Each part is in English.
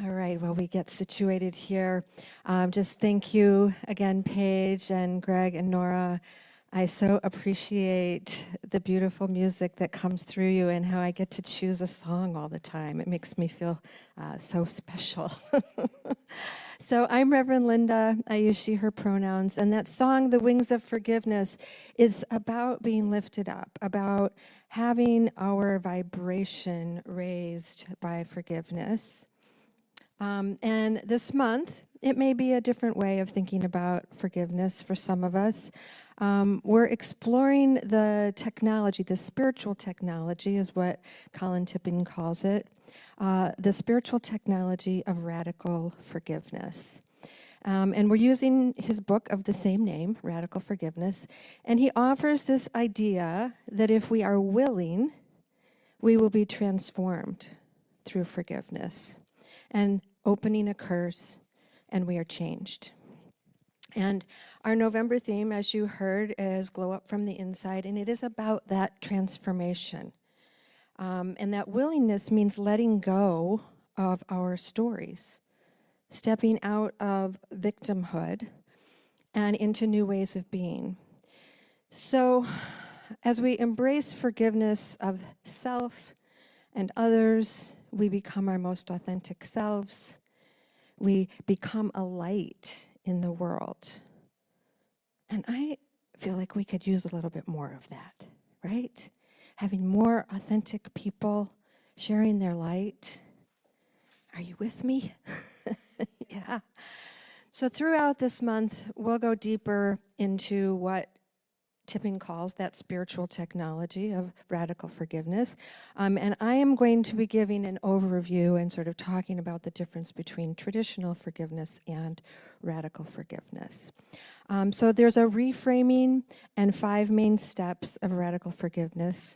All right, well, we get situated here. Just thank you again, Paige and Greg and Nora. I so appreciate the beautiful music that comes through you and how I get to choose a song all the time. It makes me feel so special. So I'm Reverend Linda. I use she, her pronouns. And that song, The Wings of Forgiveness, is about being lifted up, about having our vibration raised by forgiveness. And this month, it may be a different way of thinking about forgiveness for some of us. We're exploring the technology, the spiritual technology is what Colin Tipping calls it, the spiritual technology of radical forgiveness. And we're using his book of the same name, Radical Forgiveness, and he offers this idea that if we are willing, we will be transformed through forgiveness. And opening occurs, and we are changed. And our November theme, as you heard, is Glow Up from the Inside, and it is about that transformation. And that willingness means letting go of our stories, stepping out of victimhood and into new ways of being. So as we embrace forgiveness of self and others, we become our most authentic selves. We become a light in the world. And I feel like we could use a little bit more of that, right? Having more authentic people sharing their light. Are you with me? Yeah. So throughout this month, we'll go deeper into what Tipping calls that spiritual technology of radical forgiveness. And I am going to be giving an overview and sort of talking about the difference between traditional forgiveness and radical forgiveness. So there's a reframing and 5 main steps of radical forgiveness.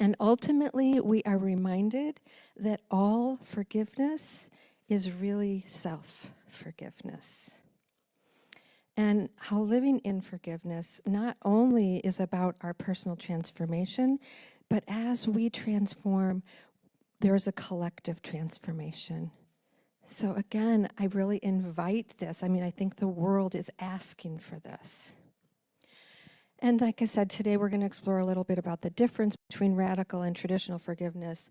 And ultimately, we are reminded that all forgiveness is really self-forgiveness. And how living in forgiveness not only is about our personal transformation, but as we transform, there is a collective transformation. So again, I really invite this. I mean, I think the world is asking for this. And like I said, today we're going to explore a little bit about the difference between radical and traditional forgiveness.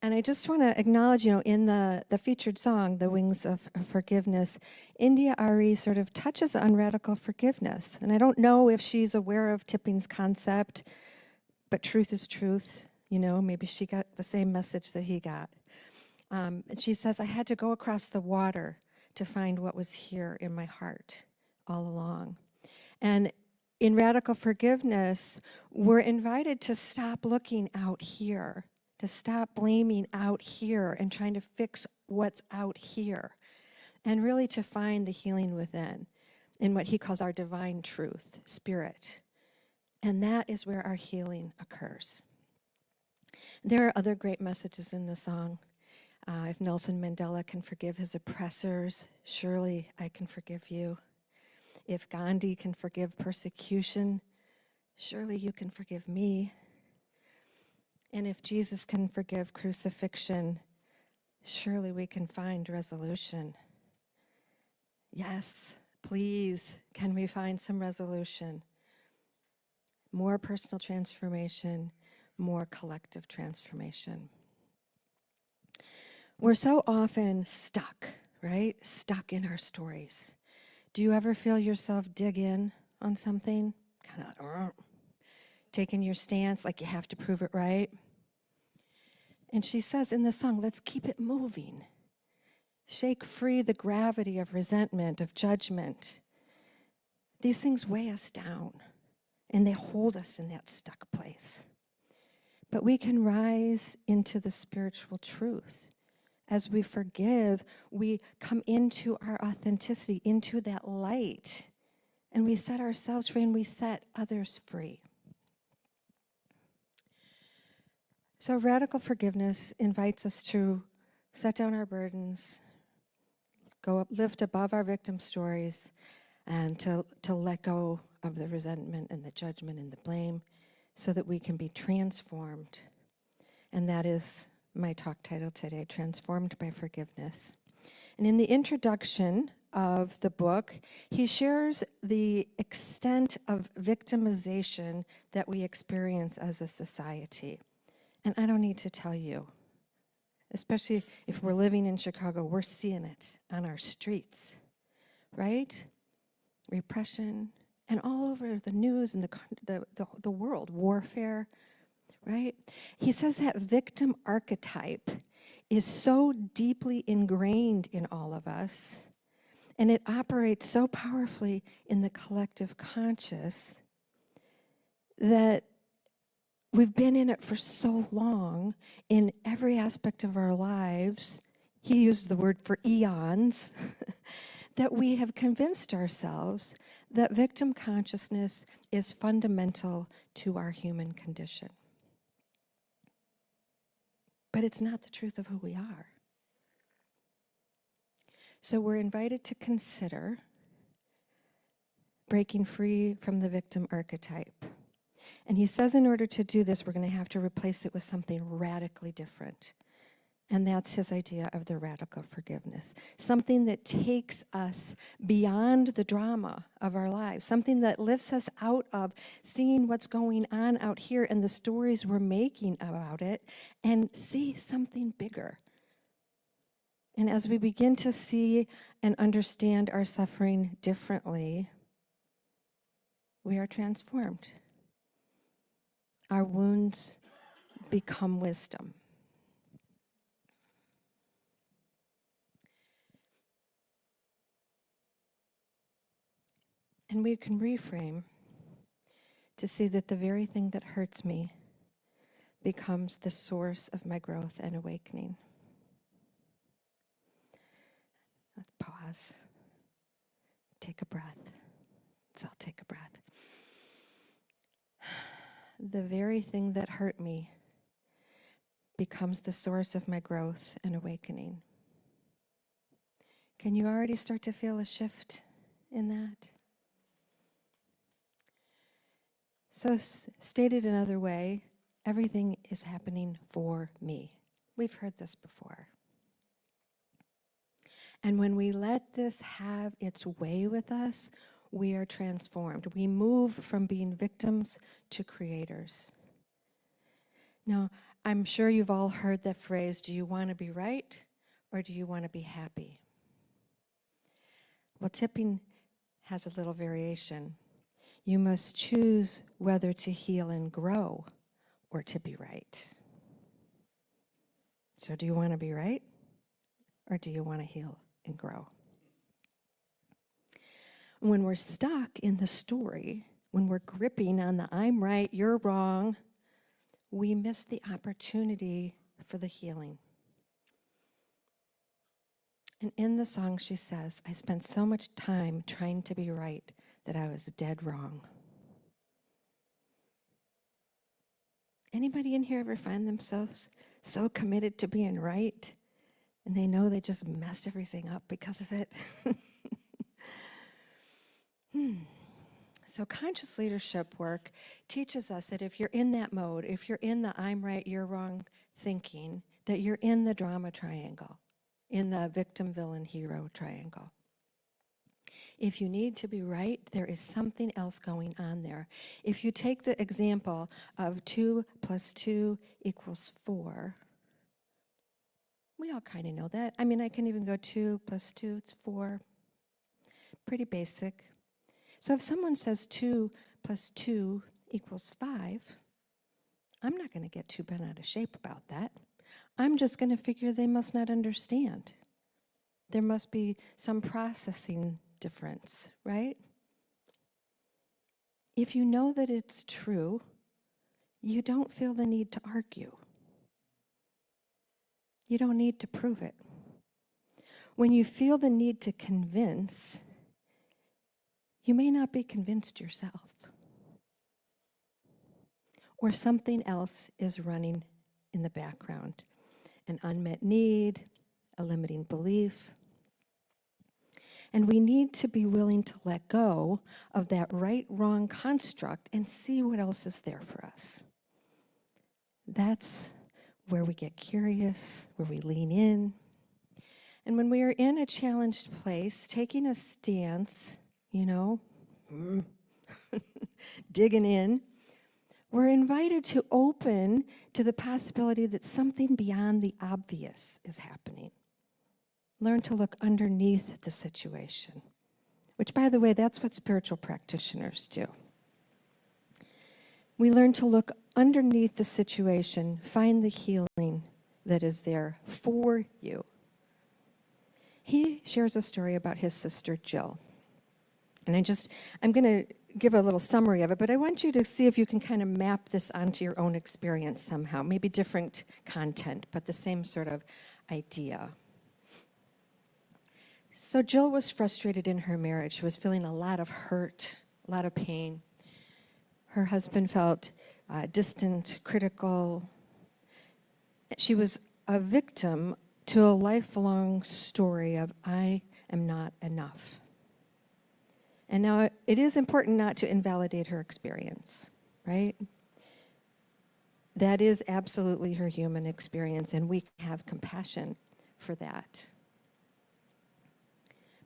And I just want to acknowledge, in the featured song, The Wings of Forgiveness, India Ari sort of touches on radical forgiveness. And I don't know if she's aware of Tipping's concept, but truth is truth. Maybe she got the same message that he got. And she says, I had to go across the water to find what was here in my heart all along. And in radical forgiveness, we're invited to stop looking out here, to stop blaming out here and trying to fix what's out here, and really to find the healing within, in what he calls our divine truth, spirit. And that is where our healing occurs. There are other great messages in the song. If Nelson Mandela can forgive his oppressors, surely I can forgive you. If Gandhi can forgive persecution, surely you can forgive me. And if Jesus can forgive crucifixion, surely we can find resolution. Yes, please, can we find some resolution? More personal transformation, more collective transformation. We're so often stuck, right? Stuck in our stories. Do you ever feel yourself dig in on something? Kind of taking your stance like you have to prove it right? And she says in the song, let's keep it moving. Shake free the gravity of resentment, of judgment. These things weigh us down, and they hold us in that stuck place. But we can rise into the spiritual truth. As we forgive, we come into our authenticity, into that light, and we set ourselves free and we set others free. So radical forgiveness invites us to set down our burdens, go up, lift above our victim stories, and to let go of the resentment and the judgment and the blame so that we can be transformed. And that is my talk title today, Transformed by Forgiveness. And in the introduction of the book, he shares the extent of victimization that we experience as a society. And I don't need to tell you, especially if we're living in Chicago, we're seeing it on our streets, right? Repression, and all over the news and the world, warfare, right? He says that victim archetype is so deeply ingrained in all of us, and it operates so powerfully in the collective conscious that we've been in it for so long in every aspect of our lives. He used the word for eons, that we have convinced ourselves that victim consciousness is fundamental to our human condition. But it's not the truth of who we are. So we're invited to consider breaking free from the victim archetype. And he says in order to do this, we're going to have to replace it with something radically different. And that's his idea of the radical forgiveness. Something that takes us beyond the drama of our lives. Something that lifts us out of seeing what's going on out here and the stories we're making about it and see something bigger. And as we begin to see and understand our suffering differently, we are transformed. Our wounds become wisdom. And we can reframe to see that the very thing that hurts me becomes the source of my growth and awakening. Let's pause. Take a breath. So I'll take a breath. The very thing that hurt me becomes the source of my growth and awakening. Can you already start to feel a shift in that? So stated another way, everything is happening for me. We've heard this before. And when we let this have its way with us, we are transformed. We move from being victims to creators. Now, I'm sure you've all heard that phrase, do you want to be right or do you want to be happy? Well, tipping has a little variation. You must choose whether to heal and grow or to be right. So do you want to be right or do you want to heal and grow? When we're stuck in the story, when we're gripping on the I'm right, you're wrong, we miss the opportunity for the healing. And in the song she says, I spent so much time trying to be right that I was dead wrong. Anybody in here ever find themselves so committed to being right and they know they just messed everything up because of it? So conscious leadership work teaches us that if you're in that mode, if you're in the I'm right, you're wrong thinking, that you're in the drama triangle, in the victim, villain, hero triangle. If you need to be right, there is something else going on there. If you take the example of 2 + 2 = 4, we all kind of know that. I mean, I can even go 2 + 2, it's 4. Pretty basic. So if someone says 2 + 2 = 5, I'm not going to get too bent out of shape about that. I'm just going to figure they must not understand. There must be some processing difference, right? If you know that it's true, you don't feel the need to argue. You don't need to prove it. When you feel the need to convince, you may not be convinced yourself. Or something else is running in the background. An unmet need, a limiting belief. And we need to be willing to let go of that right-wrong construct and see what else is there for us. That's where we get curious, where we lean in. And when we are in a challenged place, taking a stance, digging in, we're invited to open to the possibility that something beyond the obvious is happening. Learn to look underneath the situation, which, by the way, that's what spiritual practitioners do. We learn to look underneath the situation, find the healing that is there for you. He shares a story about his sister Jill. And I'm going to give a little summary of it, but I want you to see if you can kind of map this onto your own experience somehow. Maybe different content, but the same sort of idea. So Jill was frustrated in her marriage. She was feeling a lot of hurt, a lot of pain. Her husband felt distant, critical. She was a victim to a lifelong story of, I am not enough. And now it is important not to invalidate her experience, right? That is absolutely her human experience, and we have compassion for that.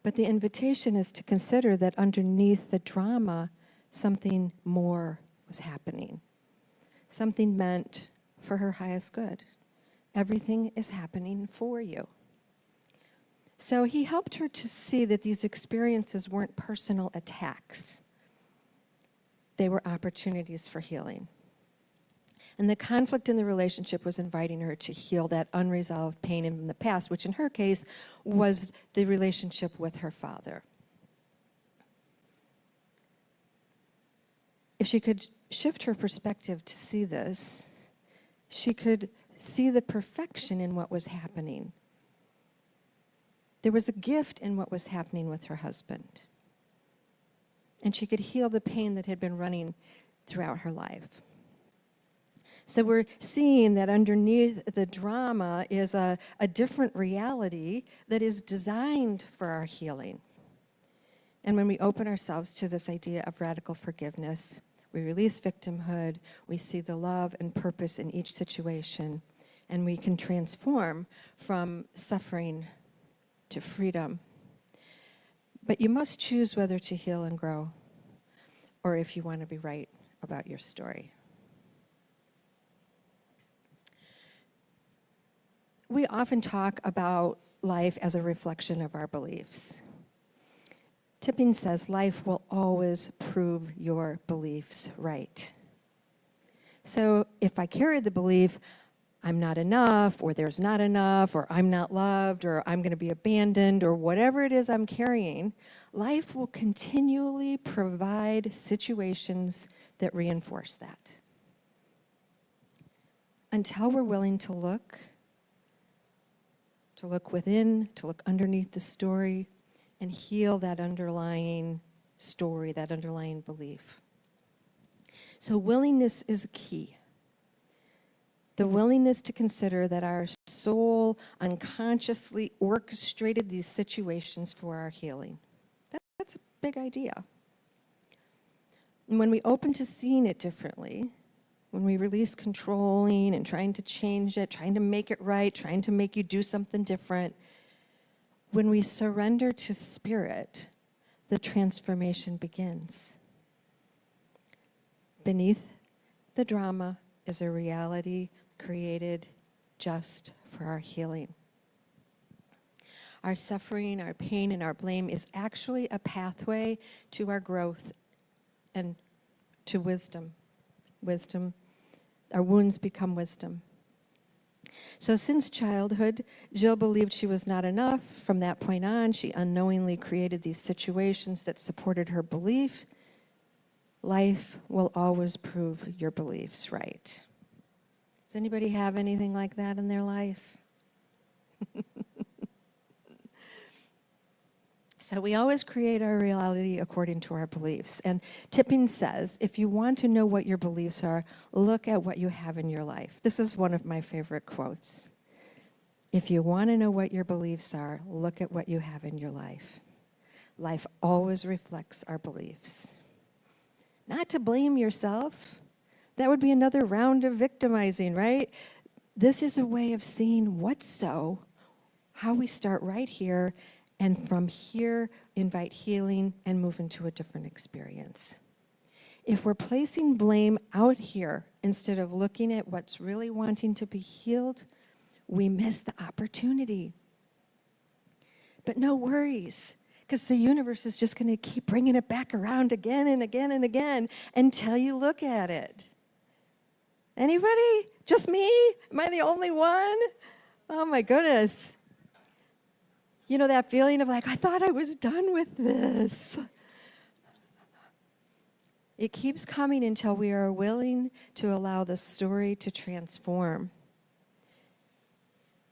But the invitation is to consider that underneath the drama, something more was happening. Something meant for her highest good. Everything is happening for you. So he helped her to see that these experiences weren't personal attacks. They were opportunities for healing. And the conflict in the relationship was inviting her to heal that unresolved pain in the past, which in her case was the relationship with her father. If she could shift her perspective to see this, she could see the perfection in what was happening. There was a gift in what was happening with her husband. And she could heal the pain that had been running throughout her life. So we're seeing that underneath the drama is a different reality that is designed for our healing. And when we open ourselves to this idea of radical forgiveness, we release victimhood, we see the love and purpose in each situation, and we can transform from suffering to freedom. But you must choose whether to heal and grow, or if you want to be right about your story. We often talk about life as a reflection of our beliefs. Tipping says life will always prove your beliefs right. So if I carry the belief, I'm not enough, or there's not enough, or I'm not loved, or I'm going to be abandoned, or whatever it is I'm carrying, life will continually provide situations that reinforce that. Until we're willing to look within, to look underneath the story, and heal that underlying story, that underlying belief. So willingness is a key. The willingness to consider that our soul unconsciously orchestrated these situations for our healing. That's a big idea. And when we open to seeing it differently, when we release controlling and trying to change it, trying to make it right, trying to make you do something different, when we surrender to spirit, the transformation begins. Beneath the drama is a reality created just for our healing. Our suffering, our pain, and our blame is actually a pathway to our growth and to wisdom. Wisdom, our wounds become wisdom. So since childhood, Jill believed she was not enough. From that point on, she unknowingly created these situations that supported her belief. Life will always prove your beliefs right. Does anybody have anything like that in their life? So we always create our reality according to our beliefs. And Tipping says, if you want to know what your beliefs are, look at what you have in your life. This is one of my favorite quotes. If you want to know what your beliefs are, look at what you have in your life. Life always reflects our beliefs. Not to blame yourself. That would be another round of victimizing, right? This is a way of seeing what's so, how we start right here, and from here invite healing and move into a different experience. If we're placing blame out here instead of looking at what's really wanting to be healed, we miss the opportunity. But no worries, because the universe is just going to keep bringing it back around again and again and again until you look at it. Anybody? Just me? Am I the only one? Oh my goodness. You know that feeling of like, I thought I was done with this. It keeps coming until we are willing to allow the story to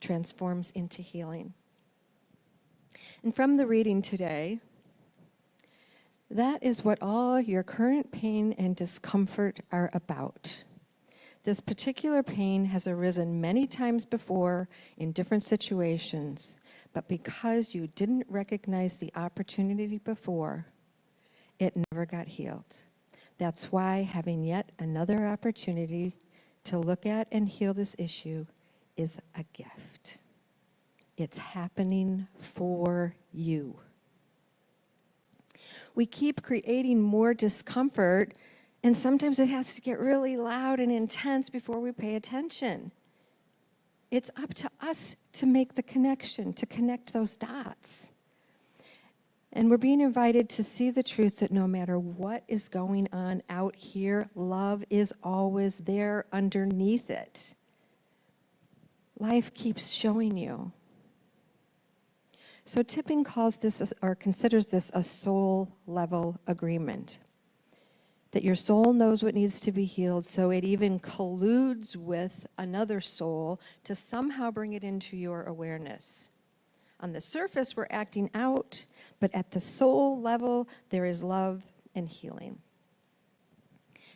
transforms into healing. And from the reading today, that is what all your current pain and discomfort are about. This particular pain has arisen many times before in different situations, but because you didn't recognize the opportunity before, it never got healed. That's why having yet another opportunity to look at and heal this issue is a gift. It's happening for you. We keep creating more discomfort, and sometimes it has to get really loud and intense before we pay attention. It's up to us to make the connection, to connect those dots. And we're being invited to see the truth that no matter what is going on out here, love is always there underneath it. Life keeps showing you. So Tipping calls this, or considers this, a soul level agreement. That your soul knows what needs to be healed, so it even colludes with another soul to somehow bring it into your awareness. On the surface, we're acting out, but at the soul level, there is love and healing.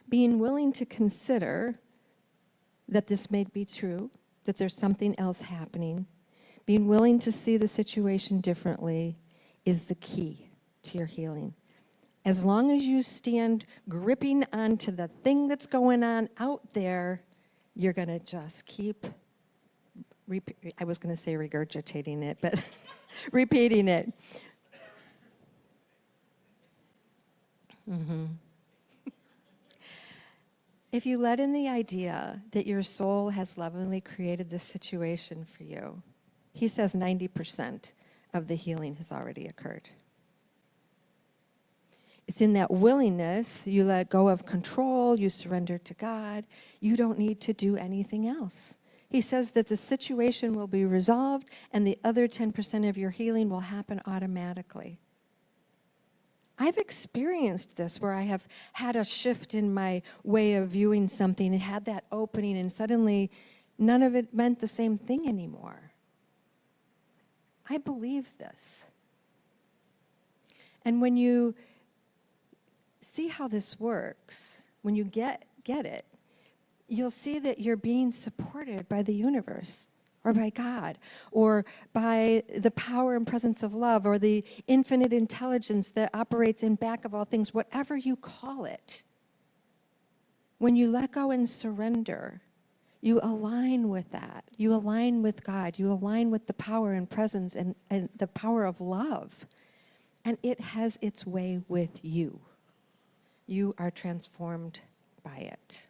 Being willing to consider that this may be true, that there's something else happening, being willing to see the situation differently is the key to your healing. As long as you stand gripping onto the thing that's going on out there, you're going to just keep, I was going to say regurgitating it, but repeating it. Mm-hmm. If you let in the idea that your soul has lovingly created this situation for you, he says 90% of the healing has already occurred. It's in that willingness, you let go of control, you surrender to God, you don't need to do anything else. He says that the situation will be resolved and the other 10% of your healing will happen automatically. I've experienced this where I have had a shift in my way of viewing something and had that opening, and suddenly none of it meant the same thing anymore. I believe this. And when you see how this works, when you get it, you'll see that you're being supported by the universe, or by God, or by the power and presence of love, or the infinite intelligence that operates in back of all things, whatever you call it. When you let go and surrender, you align with that. You align with God. You align with the power and presence and the power of love. And it has its way with you. You are transformed by it.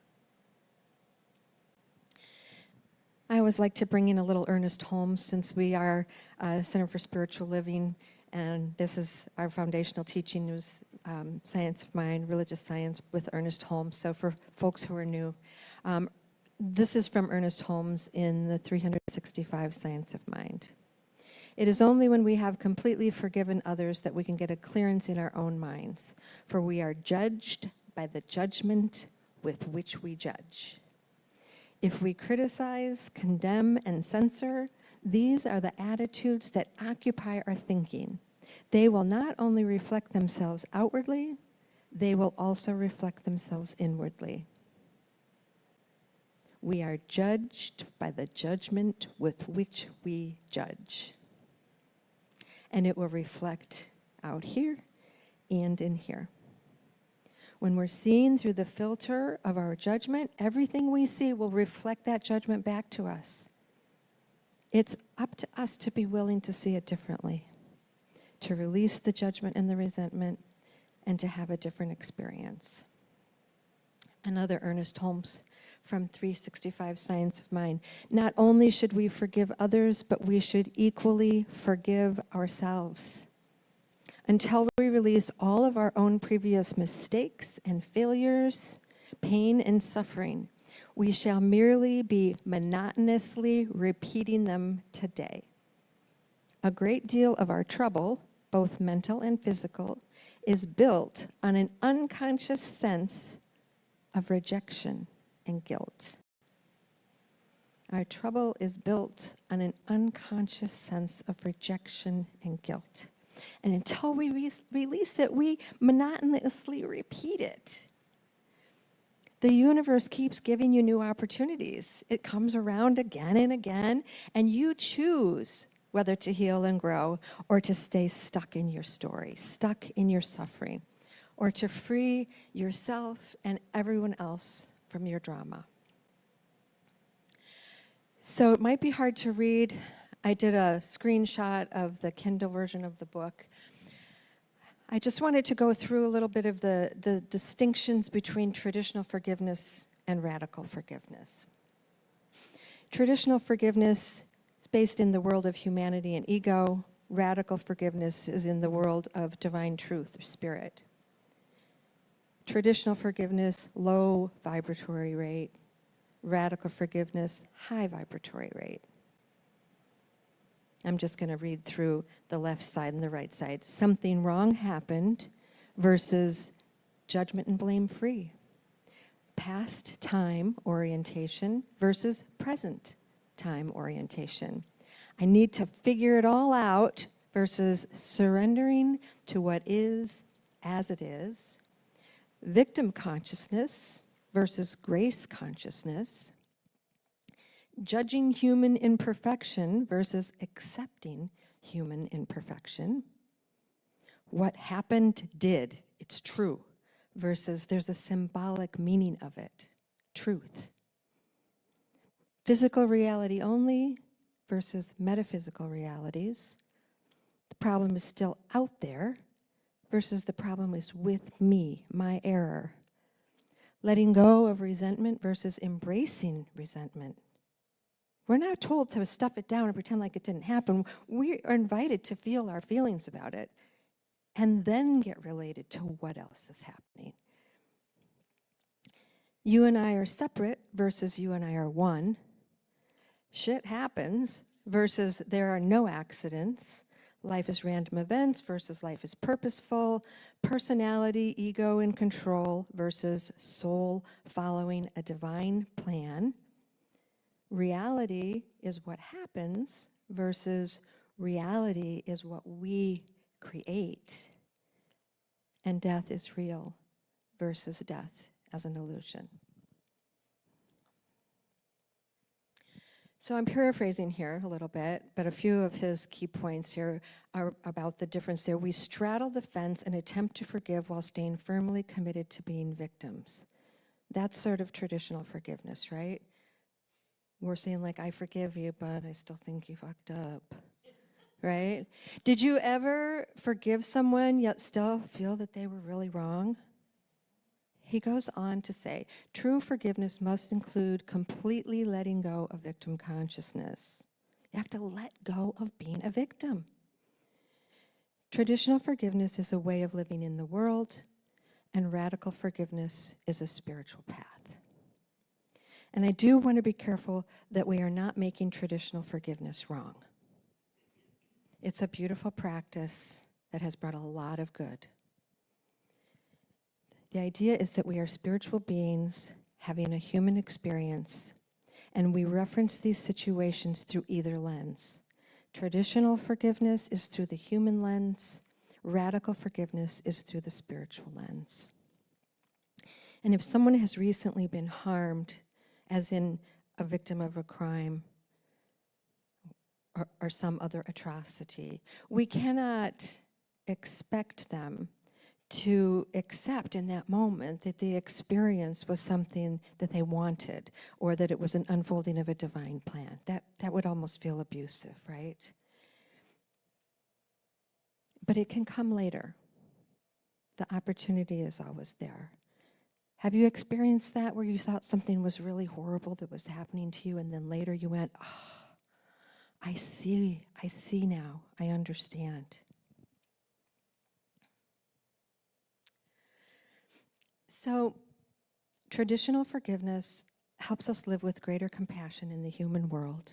I always like to bring in a little Ernest Holmes, since we are a Center for Spiritual Living, and this is our foundational teaching is Science of Mind, Religious Science with Ernest Holmes. So for folks who are new, this is from Ernest Holmes in the 365 Science of Mind. It is only when we have completely forgiven others that we can get a clearance in our own minds, for we are judged by the judgment with which we judge. If we criticize, condemn, and censor, these are the attitudes that occupy our thinking. They will not only reflect themselves outwardly, they will also reflect themselves inwardly. We are judged by the judgment with which we judge. And it will reflect out here and in here. When we're seeing through the filter of our judgment, everything we see will reflect that judgment back to us. It's up to us to be willing to see it differently, to release the judgment and the resentment, and to have a different experience. Another Ernest Holmes from 365 Science of Mind. Not only should we forgive others, but we should equally forgive ourselves. Until we release all of our own previous mistakes and failures, pain and suffering, we shall merely be monotonously repeating them today. A great deal of our trouble, both mental and physical, is built on an unconscious sense of rejection and guilt. Our trouble is built on an unconscious sense of rejection and guilt. And until we release it, we monotonously repeat it. The universe keeps giving you new opportunities. It comes around again and again, and you choose whether to heal and grow or to stay stuck in your story, stuck in your suffering, or to free yourself and everyone else from your drama. So it might be hard to read. I did a screenshot of the Kindle version of the book. I just wanted to go through a little bit of the distinctions between traditional forgiveness and radical forgiveness. Traditional forgiveness is based in the world of humanity and ego. Radical forgiveness is in the world of divine truth or spirit. Traditional forgiveness, low vibratory rate. Radical forgiveness, high vibratory rate. I'm just going to read through the left side and the right side. Something wrong happened versus judgment and blame free. Past time orientation versus present time orientation. I need to figure it all out versus surrendering to what is as it is. Victim consciousness versus grace consciousness. Judging human imperfection versus accepting human imperfection. What happened did, it's true, versus there's a symbolic meaning of it, truth. Physical reality only versus metaphysical realities. The problem is still out there versus the problem is with me, my error. Letting go of resentment versus embracing resentment. We're not told to stuff it down and pretend like it didn't happen. We are invited to feel our feelings about it and then get related to what else is happening. You and I are separate versus you and I are one. Shit happens versus there are no accidents. Life is random events versus life is purposeful. Personality, ego, and control versus soul following a divine plan. Reality is what happens versus reality is what we create. And death is real versus death as an illusion. So I'm paraphrasing here a little bit, but a few of his key points here are about the difference there. We straddle the fence and attempt to forgive while staying firmly committed to being victims. That's sort of traditional forgiveness, right? We're saying like, I forgive you, but I still think you fucked up, right? Did you ever forgive someone yet still feel that they were really wrong? He goes on to say, true forgiveness must include completely letting go of victim consciousness. You have to let go of being a victim. Traditional forgiveness is a way of living in the world, and radical forgiveness is a spiritual path. And I do want to be careful that we are not making traditional forgiveness wrong. It's a beautiful practice that has brought a lot of good. The idea is that we are spiritual beings having a human experience, and we reference these situations through either lens. Traditional forgiveness is through the human lens. Radical forgiveness is through the spiritual lens. And if someone has recently been harmed, as in a victim of a crime or some other atrocity, we cannot expect them to accept in that moment that the experience was something that they wanted, or that it was an unfolding of a divine plan. That would almost feel abusive, right? But it can come later. The opportunity is always there. Have you experienced that, where you thought something was really horrible that was happening to you, and then later you went, oh, I see now, I understand. So, traditional forgiveness helps us live with greater compassion in the human world,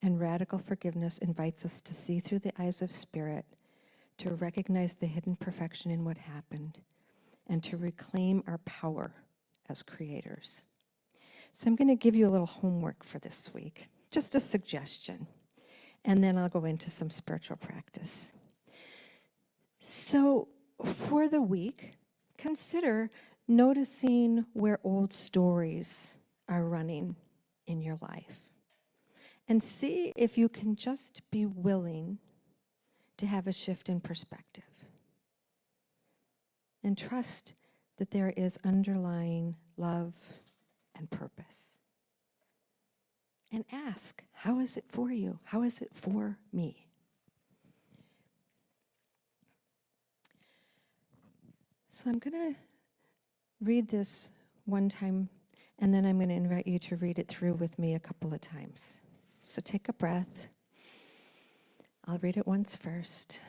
and radical forgiveness invites us to see through the eyes of spirit, to recognize the hidden perfection in what happened, and to reclaim our power as creators. So I'm going to give you a little homework for this week, just a suggestion, and then I'll go into some spiritual practice. So for the week, consider noticing where old stories are running in your life, and see if you can just be willing to have a shift in perspective. And trust that there is underlying love and purpose. And ask, how is it for you? How is it for me? So I'm going to read this one time, and then I'm going to invite you to read it through with me a couple of times. So take a breath. I'll read it once first.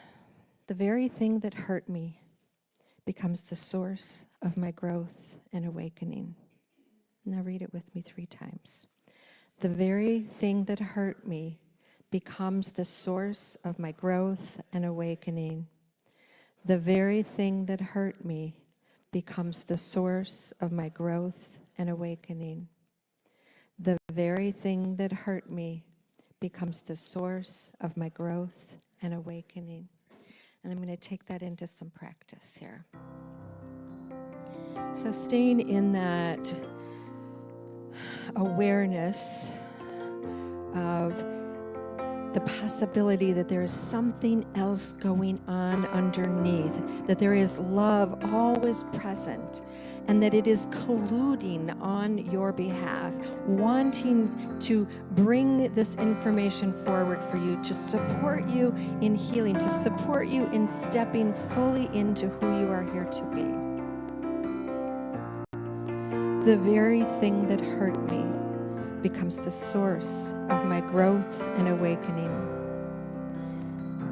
The very thing that hurt me becomes the source of my growth and awakening. Now read it with me 3 times. The very thing that hurt me becomes the source of my growth and awakening. The very thing that hurt me becomes the source of my growth and awakening. The very thing that hurt me becomes the source of my growth and awakening. And I'm going to take that into some practice here. So staying in that awareness of the possibility that there is something else going on underneath, that there is love always present, and that it is colluding on your behalf, wanting to bring this information forward for you, to support you in healing, to support you in stepping fully into who you are here to be. The very thing that hurt me becomes the source of my growth and awakening.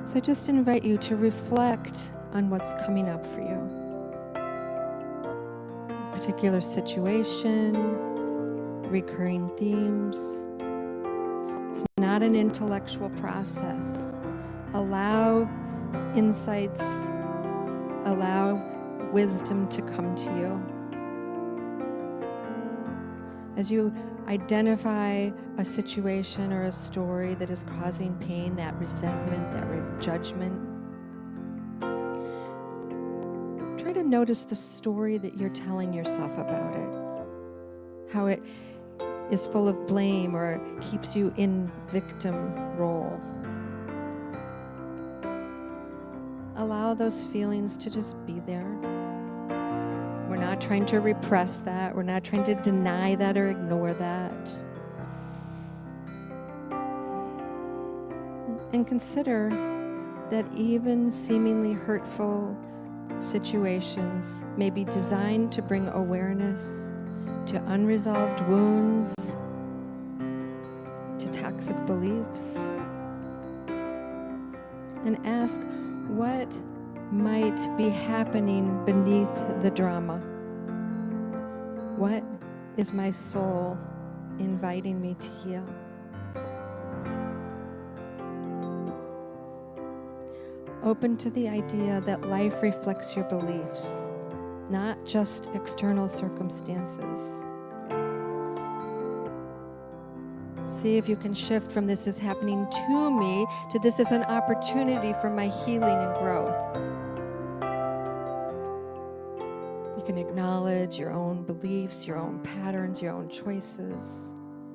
So I just invite you to reflect on what's coming up for you. Particular situation, recurring themes. It's not an intellectual process. Allow insights, allow wisdom to come to you. As you identify a situation or a story that is causing pain, that resentment, that judgment, try to notice the story that you're telling yourself about it, how it is full of blame or keeps you in victim role. Allow those feelings to just be there. We're not trying to repress that. We're not trying to deny that or ignore that. And consider that even seemingly hurtful situations may be designed to bring awareness to unresolved wounds, to toxic beliefs. And ask, what might be happening beneath the drama? What is my soul inviting me to heal? Open to the idea that life reflects your beliefs, not just external circumstances. See if you can shift from this is happening to me to this is an opportunity for my healing and growth. You can acknowledge your own beliefs, your own patterns, your own choices,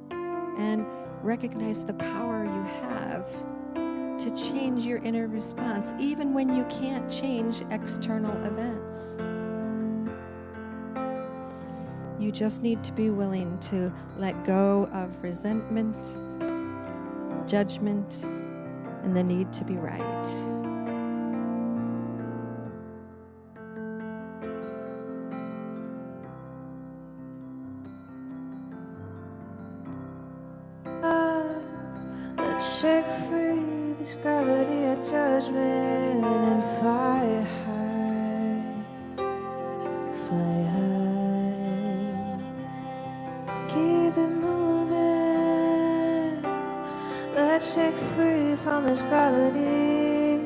and recognize the power you have to change your inner response, even when you can't change external events. You just need to be willing to let go of resentment, judgment, and the need to be right. Let's shake free this gravity of judgment and fly high, fly high. Keep it moving. Let's shake free from this gravity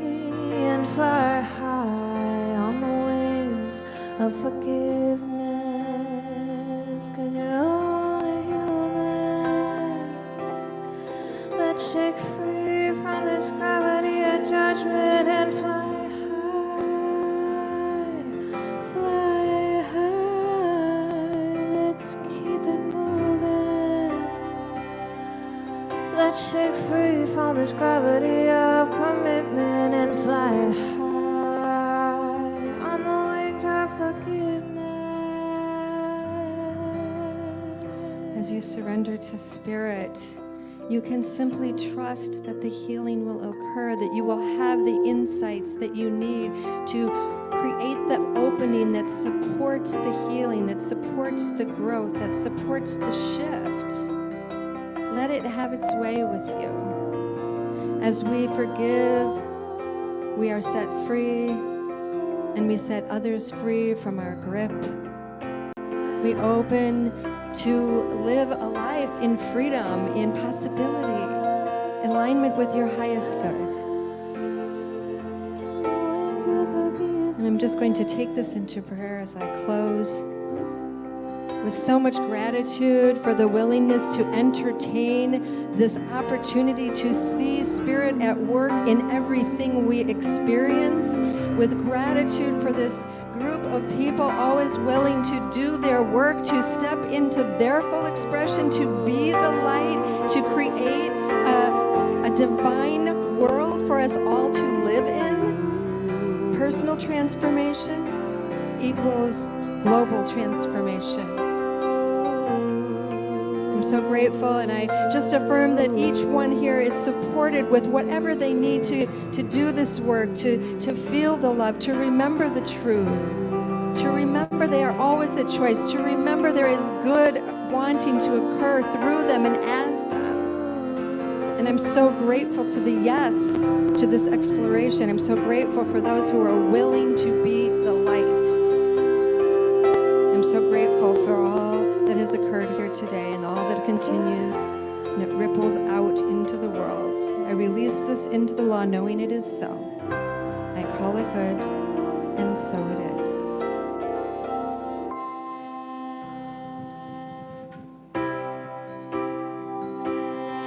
and fly high on the wings of forgiveness, 'cause you're only human. Let's shake free from this gravity of judgment and fly high, fly high. Let's keep it moving. Let's shake free from this gravity of commitment and fly high on the wings of forgiveness. As you surrender to Spirit, you can simply trust that the healing will occur, that you will have the insights that you need to create the opening that supports the healing, that supports the growth, that supports the shift. Let it have its way with you. As we forgive, we are set free, and we set others free from our grip. We open to live a life in freedom, in possibility, alignment with your highest good. And I'm just going to take this into prayer as I close. With so much gratitude for the willingness to entertain this opportunity to see Spirit at work in everything we experience, with gratitude for this group of people always willing to do their work, to step into their full expression, to be the light, to create a divine world for us all to live in. Personal transformation equals global transformation. I'm so grateful, and I just affirm that each one here is supported with whatever they need to do this work, to feel the love, to remember the truth, to remember they are always a choice, to remember there is good wanting to occur through them and as them. And I'm so grateful to the yes to this exploration. I'm so grateful for those who are willing to be the light. I'm so grateful for all that has occurred here today and all that continues, and it ripples out into the world. I release this into the law knowing it is so. I call it good, and so it is.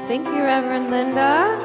Thank you, Reverend Linda.